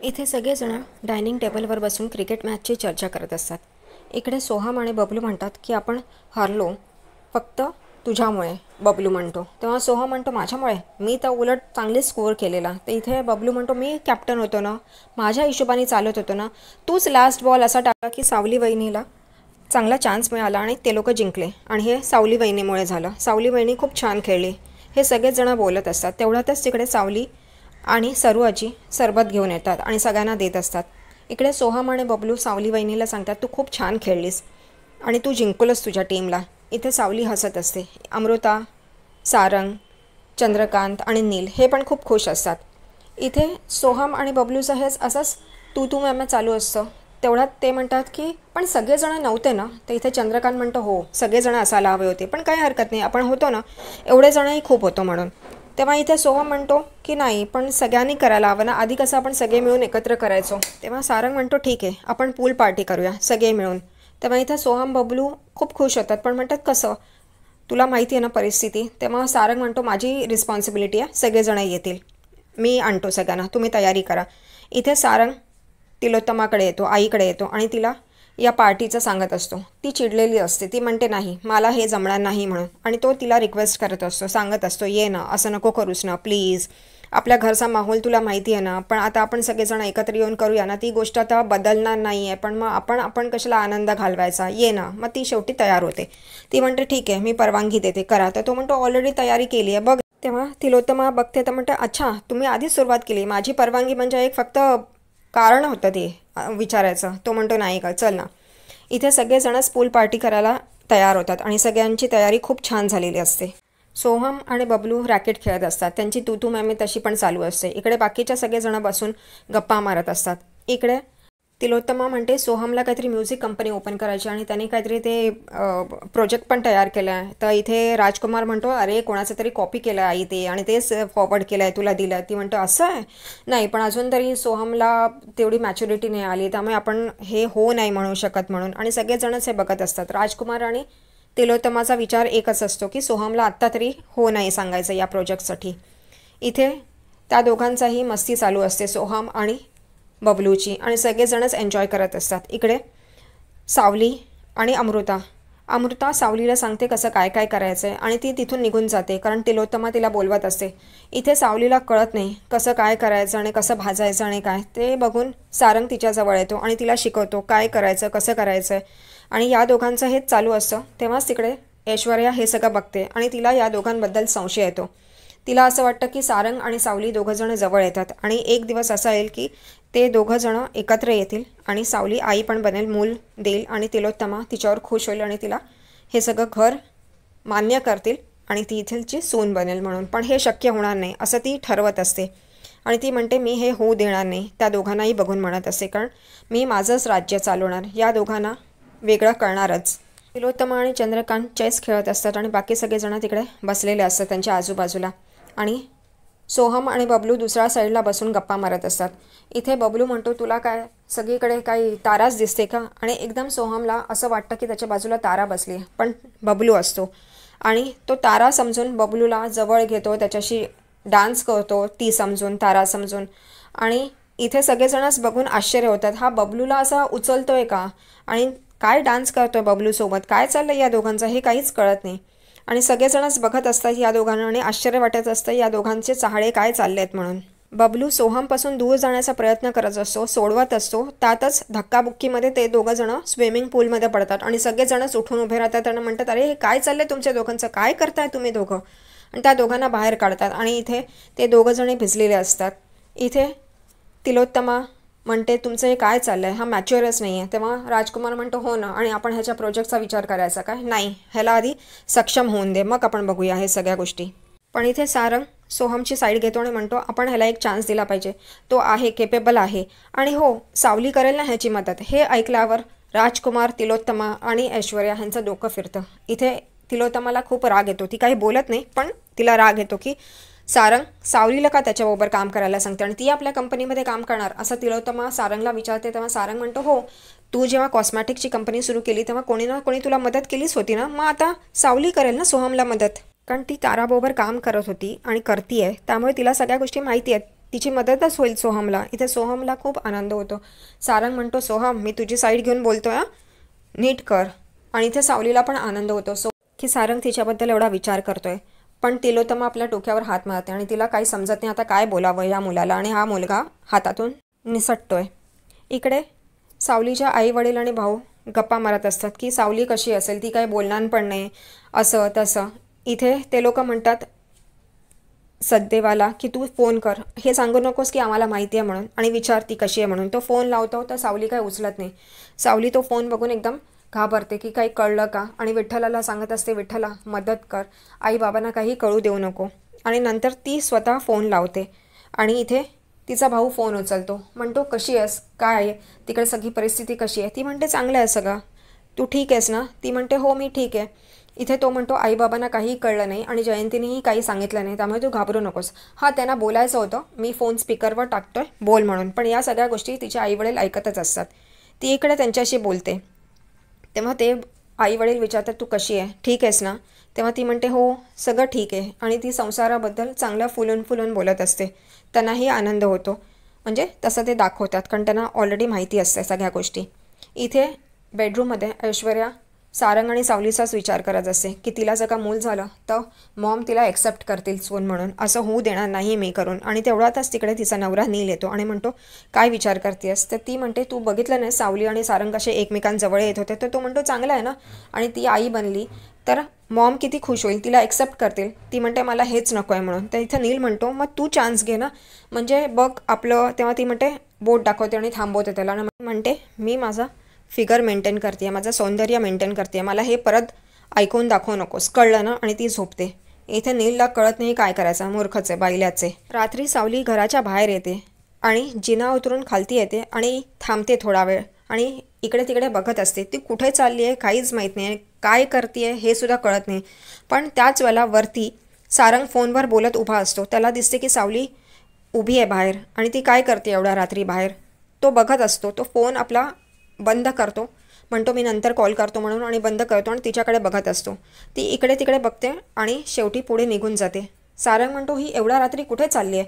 इथे सगळेजण डायनिंग टेबलवर बसून क्रिकेट मॅचची चर्चा करत असतात. इकडे सोहम आणि बबलू म्हणतात की आपण हरलो फक्त तुझ्यामुळे. बबलू म्हणतो तेव्हा सोहम म्हणतो माझ्यामुळे, मी तर उलट चांगले स्कोअर केलेला. तर इथे बबलू म्हणतो मी कॅप्टन होतो ना, माझ्या हिशोबाने चालत होतो ना, तूच लास्ट बॉल असा टाकला की सावली वहिनीला चांगला चान्स मिळाला आणि ते लोक जिंकले. आणि हे सावली वहिनीमुळे झालं. सावली वहिनी खूप छान खेळली, हे सगळेच जण बोलत असतात. तेवढ्यातच तिकडे सावली आणि सरू आजी सरबत घेऊन येतात आणि सगळ्यांना देत असतात. इकडे सोहम आणि बबलू सावली वहिनीला सांगतात तू खूप छान खेळलीस आणि तू जिंकलंस तुझ्या टीमला. इथे सावली हसत असते. अमृता, सारंग, चंद्रकांत आणि नील हे पण खूप खुश असतात. इथे सोहम आणि बबलूचं हेच असंच तू मॅम चालू असतं. तेवढ्यात ते म्हणतात की पण सगळेजण नव्हते ना. तर इथे चंद्रकांत म्हणतो हो सगळेजण असायला हवे होते, पण काही हरकत नाही, आपण होतो ना, एवढे जणही खूप होतो म्हणून. तेव्हा इथे सोहम म्हणतो की नाही पण सगळ्यांनी करायला हवं ना, आधी कसं आपण सगळे मिळून एकत्र करायचो. तेव्हा सारंग म्हणतो ठीक आहे आपण पूल पार्टी करूया सगळे मिळून. तेव्हा इथे सोहम बबलू खूप खुश होतात, पण म्हणतात कसं, तुला माहिती आहे ना परिस्थिती. तेव्हा सारंग म्हणतो माझी रिस्पॉन्सिबिलिटी आहे, सगळेजण येतील, मी आणतो सगळ्यांना, तुम्ही तयारी करा. इथे सारंग तिलोत्तमाकडे येतो, आईकडे येतो आणि तिला या पार्टीचं सांगत असतो. ती चिडलेली असते, ती म्हणते नाही मला हे जमणार नाही म्हणून. आणि तो तिला रिक्वेस्ट करत असतो, सांगत असतो ये ना, असं नको करूस ना प्लीज, आपल्या घरचा माहोल तुला माहिती आहे ना, पण आता आपण सगळेजण एकत्र येऊन करूया ना, ती गोष्ट आता बदलणार नाही आहे, पण मग आपण कशाला आनंद घालवायचा, ये ना. मग ती शेवटी तयार होते. ती म्हणते ठीक आहे मी परवानगी देते करा. तर तो म्हणतो ऑलरेडी तयारी केली आहे बघ. तेव्हा तिलोत्तमा बघते तर म्हणते अच्छा तुम्ही आधीच सुरुवात केली, माझी परवानगी म्हणजे एक फक्त कारण होतं ते विचारायचं. तो म्हणतो नाही का चल ना. इथे सगळेजणच पूल पार्टी करायला तयार होतात आणि सगळ्यांची तयारी खूप छान झालेली असते. सोहम आणि बबलू रॅकेट खेळत असतात, त्यांची तू मॅमी तशी पण चालू असते. इकडे बाकीच्या सगळेजण बसून गप्पा मारत असतात. इकडे तिलोत्तमा म्हणते सोहमला काहीतरी म्युझिक कंपनी ओपन करायची आणि त्याने काहीतरी ते प्रोजेक्ट पण तयार केला आहे. तर इथे राजकुमार म्हणतो अरे कोणाचं तरी कॉपी केलं आई ते आणि तेच फॉरवर्ड केलं आहे तुला दिलं. ती म्हणतो असं आहे, नाही पण अजून तरी सोहमला तेवढी मॅच्युरिटी नाही आली, त्यामुळे आपण हे हो नाही म्हणू शकत म्हणून. आणि सगळेजणच हे बघत असतात. राजकुमार आणि तिलोत्तमाचा विचार एकच असतो की सोहमला आत्ता तरी हो नाही सांगायचं या प्रोजेक्टसाठी. इथे त्या दोघांचाही मस्ती चालू असते, सोहम आणि बबलूची, आणि सगळेजणच एन्जॉय करत असतात. इकडे सावली आणि अमृता सावलीला सांगते कसं काय काय करायचं आहे आणि ती तिथून निघून जाते कारण तिलोत्तमा तिला बोलवत असते. इथे सावलीला कळत नाही कसं काय करायचं आणि कसं भाजायचं आणि काय ते बघून सारंग तिच्याजवळ येतो आणि तिला शिकवतो काय करायचं कसं करायचं आहे. आणि या दोघांचं हेच चालू असतं. तेव्हाच तिकडे ऐश्वर्या हे सगळं बघते आणि तिला या दोघांबद्दल संशय येतो. तिला असं वाटतं की सारंग आणि सावली दोघंजणं जवळ येतात आणि एक दिवस असा येईल की ते दोघंजणं एकत्र येतील आणि सावली आई पण बनेल, मूल देईल आणि तिलोत्तमा तिच्यावर खुश होईल आणि तिला हे सगळं घर मान्य करतील आणि ती इथलची सून बनेल म्हणून. पण हे शक्य होणार नाही असं ती ठरवत असते आणि ती म्हणते मी हे होऊ देणार नाही. त्या दोघांनाही बघून म्हणत असते कारण मी माझंच राज्य चालवणार, या दोघांना वेगळं करणारच. तिलोत्तमा आणि चंद्रकांत चेस खेळत असतात आणि बाकी सगळेजण तिकडे बसलेले असतात त्यांच्या आजूबाजूला. आणि सोहम आणि बबलू दुसऱ्या साईडला बसून गप्पा मारत असतात. इथे बबलू म्हणतो तुला काय सगळीकडे काही ताराच दिसते का, आणि एकदम सोहमला असं वाटतं की त्याच्या बाजूला तारा बसली आहे, पण बबलू असतो आणि तो तारा समजून बबलूला जवळ घेतो, त्याच्याशी डान्स करतो ती समजून, तारा समजून. आणि इथे सगळेजणच बघून आश्चर्य होतात, हा बबलूला असा उचलतोय का आणि काय डान्स करतोय बबलूसोबत, काय चाललं या दोघांचं हे काहीच कळत नाही. आणि सगळेजणच बघत असतात या दोघांना आणि आश्चर्य वाटत असतं या दोघांचे चाहळे काय चालले आहेत म्हणून. बबलू सोहमपासून दूर जाण्याचा प्रयत्न करत असतो, सोडवत असतो. त्यातच धक्काबुक्कीमध्ये ते दोघंजणं स्विमिंग पूलमध्ये पडतात आणि सगळेजणच उठून उभे राहतात आणि म्हणतात अरे हे काय चाललंय तुमच्या दोघांचं, काय करताय तुम्ही दोघं. आणि त्या दोघांना बाहेर काढतात आणि इथे ते दोघंजणी भिजलेले असतात. इथे तिलोत्तमा म्हणते तुमचं हे काय चाललं आहे, हा मॅच्युअरच नाही आहे. तेव्हा राजकुमार म्हणतो हो ना, आणि आपण ह्याच्या प्रोजेक्टचा विचार करायचा काय, नाही ह्याला आधी सक्षम होऊन दे मग आपण बघूया हे सगळ्या गोष्टी. पण इथे सारंग सोहमची साईड घेतो आणि म्हणतो आपण ह्याला एक चान्स दिला पाहिजे, तो आहे केपेबल आहे आणि हो सावली करेल ना ह्याची मदत. हे ऐकल्यावर राजकुमार, तिलोत्तमा आणि ऐश्वर्या ह्यांचं डोकं फिरतं. इथे तिलोत्तमाला खूप राग येतो, ती काही बोलत नाही पण तिला राग येतो की सारंग सावलीला का त्याच्याबरोबर काम करायला सांगते आणि ती आपल्या कंपनीमध्ये काम करणार असं तिलोत्तमा सारंगला विचारते. तेव्हा सारंग म्हणतो हो तू जेव्हा कॉस्मॅटिकची कंपनी सुरू केली तेव्हा कोणी ना कोणी तुला मदत केलीच होती ना, मग आता सावली करेल ना सोहमला मदत, कारण ती ताराबरोबर काम करत होती आणि करती आहे त्यामुळे तिला सगळ्या गोष्टी माहिती आहेत. तिची मदतच होईल सोहमला. इथे सोहमला खूप आनंद होतो. सारंग म्हणतो, सोहम मी तुझी साईड घेऊन बोलतोय, नीट कर. आणि इथे सावलीला पण आनंद होतो की सारंग तिच्याबद्दल एवढा विचार करतोय. पण तिलोत्तमा आपल्या डोक्यावर हात मारते आणि तिला काही समजत नाही आता काय बोलावं या मुलाला, आणि हा मुलगा हातातून निसटतोय. इकडे सावलीच्या आई वडील आणि भाऊ गप्पा मारत असतात की सावली कशी असेल, ती काही बोलणार पण नाही, असं तसं. इथे ते लोक म्हणतात सद्देवाला की तू फोन कर, हे सांगू नकोस की आम्हाला माहिती आहे म्हणून, आणि विचार ती कशी आहे म्हणून. तो फोन लावतो तर सावली काय उचलत नाही. सावली तो फोन बघून एकदम घाबरते की काही कळलं का, आणि विठ्ठलाला सांगत असते, विठ्ठला मदत कर, आई बाबांना काही कळू देऊ नको. आणि नंतर ती स्वतः फोन लावते आणि इथे तिचा भाऊ फोन उचलतो. म्हणतो कशी आहेस, काय आहे तिकडे सगळी परिस्थिती कशी आहे. ती म्हणते चांगलं आहे सगळं, तू ठीक आहेस ना. ती म्हणते हो मी ठीक आहे. इथे तो म्हणतो आईबाबांना काहीही कळलं नाही आणि जयंतीनेही काही सांगितलं नाही, त्यामुळे तू घाबरू नकोस. हा त्यांना बोलायचं होतं, मी फोन स्पीकरवर टाकतोय बोल म्हणून, पण या सगळ्या गोष्टी तिचे आईवडील ऐकतच असतात. ती इकडे त्यांच्याशी बोलते तेव्हा ते आईवडील विचारतात तू कशी आहे, ठीक आहेस ना. तेव्हा ती म्हणते हो सगळं ठीक आहे, आणि ती संसाराबद्दल चांगलं फुलून फुलून बोलत असते. त्यांनाही आनंद होतो, म्हणजे तसं ते दाखवतात कारण त्यांना ऑलरेडी माहिती असते सगळ्या गोष्टी. इथे बेडरूममध्ये ऐश्वर्या सारंग आणि सावलीचाच विचार करत असते की तिला जर का मूल झालं तर मॉम तिला एक्सेप्ट करतील सून म्हणून, असं होऊ देणार नाही मी करून. आणि तेवढ्यातच तिकडे तिचा नवरा नील येतो आणि म्हणतो काय विचार करतेस. तर ती म्हणते तू बघितलं नाही सावली आणि सारंग कसे एकमेकांजवळ येत होते. तर तो म्हणतो चांगलं आहे ना, आणि ती आई बनली तर मॉम किती खुश होईल, तिला एक्सेप्ट करतील. ती म्हणते मला हेच नको आहे म्हणून. तर इथं नील म्हणतो मग तू चान्स घे ना, म्हणजे बघ आपलं. तेव्हा ती म्हणते बोट दाखवते आणि थांबवते त्याला, आणि म्हणते मी माझा फिगर मेंटेन करते, माझं सौंदर्य मेंटेन करते, मला हे परत ऐकून दाखवू नकोस, कळलं ना. आणि ती झोपते. इथे नीलला कळत नाही काय करायचं, मूर्खचे बायल्याचे. रात्री सावली घराच्या बाहेर येते आणि जिना उतरून खालती येते आणि थांबते थोडा वेळ, आणि इकडे तिकडे बघत असते. ती कुठे चालली आहे काहीच माहीत नाही, काय करते हे सुद्धा कळत नाही. पण त्याच वेळेला वरती सारंग फोनवर बोलत उभा असतो. त्याला दिसते की सावली उभी आहे बाहेर, आणि ती काय करते एवढ्या रात्री बाहेर. तो बघत असतो. तो फोन आपला बंद करतो, म्हणतो मी नंतर कॉल करतो म्हणून, आणि बंद करतो आणि तिच्याकडे बघत असतो. ती इकडे तिकडे बघते आणि शेवटी पुढे निघून जाते. सारंग म्हणतो ही एवढ्या रात्री कुठे चालली आहे.